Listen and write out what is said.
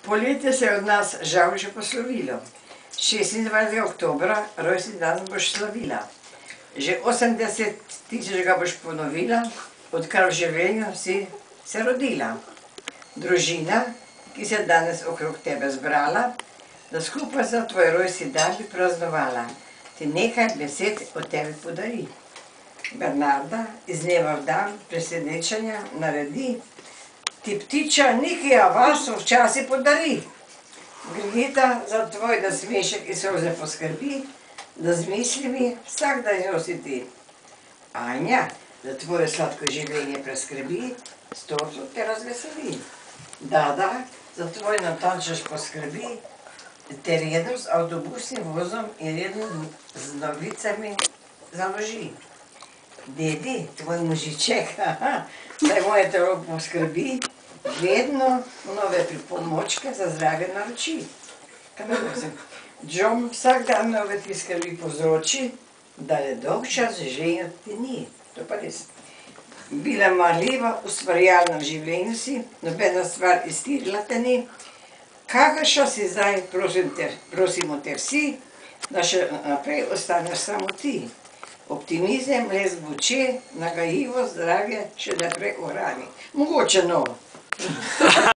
Poletje se je od nas žal že poslovilo. 26. oktobra rojstni dan boš slavila. Že 80 tisoč ga boš ponovila, odkar v življenju si se rodila. Družina, ki se je danes okrog tebe zbrala, da skupaj za tvoj rojstni dan bi praznovala, ti nekaj besed od tebe podari. Bernarda iz dneva v dan presenečenja naredi, ti ptiča Nikija vaso včasih podari. Brigita za tvoj nasmešek in solze poskrbi, da z mislimi vsak dan nosi ti. Anja za tvoje sladko življenje preskrbi, s torto te razveseli. Dada za tvoj natančnost poskrbi, te redno z avtobusnim vozom in redno z novicami založi. Dedi, tvoj možiček, saj moje telo poskrbi, vedno nove pripomočke za zdravje naroči. John vsak dan nove ti skrbi povzroči, da je dolg čas življenja ti ni. To pa res. Bila marljiva, ustvarjalna v življenju si, nobena stvar iztirila te ni. Kakršna si zdaj, prosimo te vsi, da še naprej ostaneš samo ti. Optimizem, les boče, nagajivo zdravje še naprej ohrani. Mogoče novo.